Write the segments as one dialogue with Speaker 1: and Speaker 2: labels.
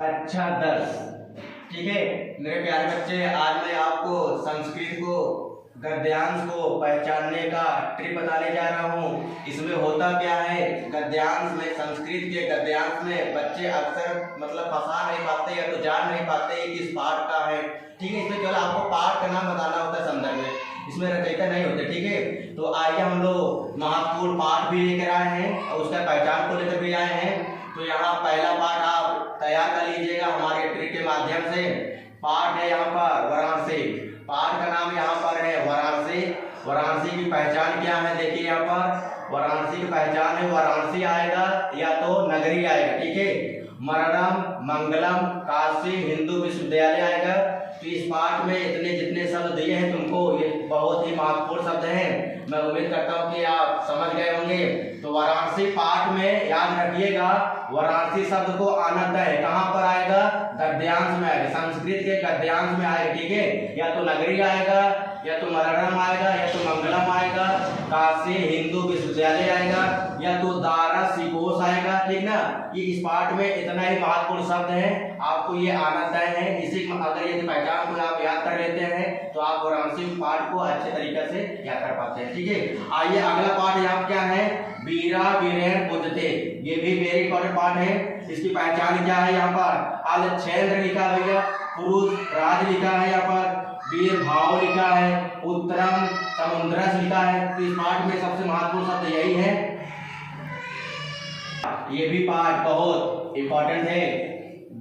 Speaker 1: अच्छा 10। ठीक है मेरे प्यारे बच्चे, आज मैं आपको संस्कृत को गद्यांश को पहचानने का ट्रिक बताने जा रहा हूँ। इसमें होता क्या है, गद्यांश में, संस्कृत के गद्यांश में बच्चे अक्सर मतलब फंसा नहीं पाते या तो जान नहीं पाते ये किस पाठ का है। ठीक है, इसमें केवल आपको पाठ का नाम बताना होता है संदर्भ में, इसमें रचयिता नहीं होते। ठीक है, तो आइए हम लोग महत्वपूर्ण पाठ भी लेकर आए हैं और उसका पहचान को लेकर भी आए हैं। तो यहाँ पहला पाठ आप तैयार कर लीजिएगा हमारे ट्रिक के माध्यम से। पाठ है यहाँ पर वाराणसी, पाठ का नाम यहाँ पर है वाराणसी। वाराणसी की पहचान क्या है, देखिए यहाँ पर वाराणसी की पहचान है, वाराणसी आएगा या तो नगरी आएगा। ठीक है, मरणम, मंगलम, काशी हिंदू विश्वविद्यालय आएगा। तो इस पाठ में इतने जितने शब्द दिए हैं तुमको, ये बहुत ही महत्वपूर्ण शब्द हैं। मैं उम्मीद करता हूँ कि आप समझ गए होंगे। तो वाराणसी पाठ में याद रखिएगा, वाराणसी शब्द को आना तय कहाँ पर आएगा, गद्यांश में आएगा, संस्कृत के गद्यांश में आएगा। ठीक है, या तो नगरी आएगा, या तो मरणम आएगा, या तो मंगलम आएगा, काशी हिंदू विश्वविद्यालय आएगा, या तो दारा सिकोस आएगा। ठीक ना, ये इस पाठ में इतना ही महत्वपूर्ण शब्द है, आपको ये आना तय है। इसी अगर यदि पहचान को आप याद कर लेते हैं तो आप वाराणसी पाठ को अच्छे तरीके से याद कर पाते हैं। ठीक है, आइए अगला पाठ यहाँ क्या है, वीरा वीरेन पूजते। ये भी वेरी इंपॉर्टेंट पाठ है। इसकी पहचान क्या है, यहाँ पर अलक्षेत्र लिखा है भैया, पुरुष राज लिखा है, यहाँ पर वीर भाव लिखा है, उत्तरम समुद्रस लिखा है। तो इस पाठ में सबसे महत्वपूर्ण शब्द यही है। ये भी पाठ बहुत इंपॉर्टेंट है,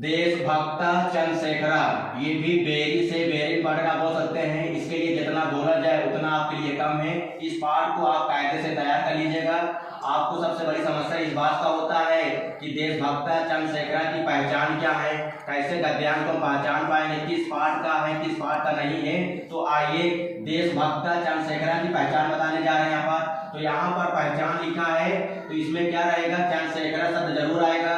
Speaker 1: देशभक्त चंद्रशेखरा। ये भी वेरी से वेरी इंपॉर्टेंट आप बोल सकते हैं। इसके लिए जितना बोला जाए उतना आपके लिए कम है। इस पाठ को आप कायदे से तैयार कर लीजिएगा। आपको सबसे बड़ी समस्या इस बात का होता है कि देशभक्त चंद्रशेखरा की पहचान क्या है, कैसे गद्यांश को पहचान पाएंगे, किस पाठ का है किस पाठ का नहीं है। तो आइए देशभक्त चंद्रशेखरा की पहचान बताने जा रहे हैं यहाँ पर। तो यहाँ पर पहचान लिखा है, तो इसमें क्या रहेगा, चंद्रशेखरा शब्द जरूर आएगा,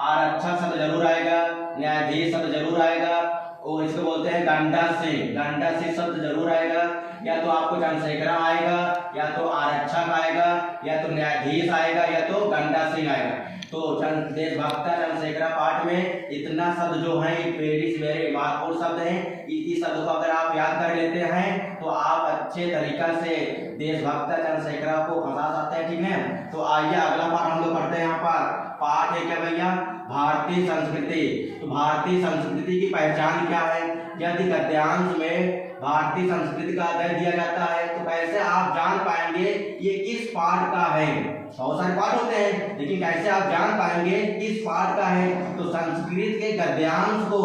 Speaker 1: आरक्षक शब्द जरूर आएगा, न्यायाधीश शब्द जरूर आएगा, और इसको बोलते हैं गंडा सिंह शब्द जरूर आएगा। या तो आपको चंद्रशेखरा आएगा, या तो आरक्षक आएगा, या तो न्यायाधीश आएगा, या तो गंडा सिंह आएगा। तो देशभक्त चंद्रशेखरा पाठ में इतना शब्द जो है वेरी महत्वपूर्ण शब्द हैं। इस शब्द को अगर आप याद कर लेते हैं तो आप अच्छे तरीका से देशभक्त चंद्रशेखरा को फंसा सकते हैं। ठीक है, तो आइए अगला पाठ हम लोग पढ़ते हैं। यहाँ पर पाठ है क्या भैया, भारतीय संस्कृति। तो भारतीय संस्कृति की पहचान क्या है, यदि गद्यांश में भारतीय संस्कृति का अध्ययन दिया जाता है तो कैसे आप जान पाएंगे ये किस पाठ का है। बहुत सारे पाठ होते हैं, लेकिन कैसे आप जान पाएंगे किस पाठ का है। तो संस्कृत के गद्यांश को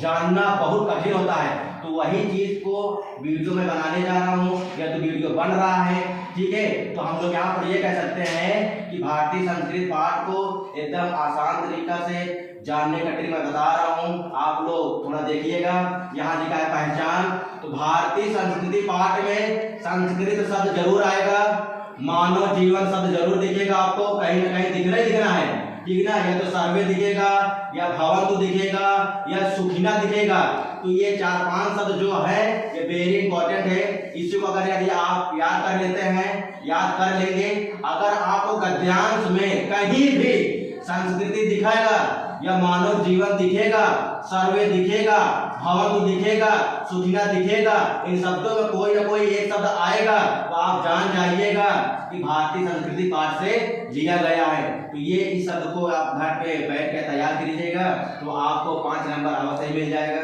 Speaker 1: जानना बहुत कठिन होता है। तो वही चीज को वीडियो में बनाने जा रहा हूँ, या तो वीडियो बन रहा है। ठीक है, तो हम लोग यहाँ पर ये कह सकते हैं कि भारतीय संस्कृत पाठ को एकदम आसान तरीका से जानने का ट्रिक मैं बता रहा हूँ। आप लोग थोड़ा देखिएगा, यहाँ लिखा है पहचान। तो भारतीय संस्कृति पाठ में संस्कृत शब्द जरूर आएगा, मानव जीवन शब्द जरूर दिखेगा, आपको कहीं ना कहीं दिखना है। ठीक ना, या तो सर्वे दिखेगा, या भवंतु दिखेगा, या सुखिना दिखेगा। तो ये 4-5 शब्द जो है ये वेरी इंपॉर्टेंट है। इसी को अगर यदि आप याद कर लेते हैं, याद कर लेंगे, अगर आपको गद्यांश में कहीं भी संस्कृति दिखाएगा, या मानव जीवन दिखेगा, सर्वे दिखेगा, भवंतु दिखेगा, सुखिना दिखेगा, इन शब्दों में कोई ना कोई एक शब्द आएगा, तो आप जान जाइएगा कि भारतीय संस्कृति पाठ से लिया गया है। तो ये इस शब्द को आप घर पे बैठ के तैयार कीजिएगा, तो आपको 5 नंबर अवश्य मिल जाएगा।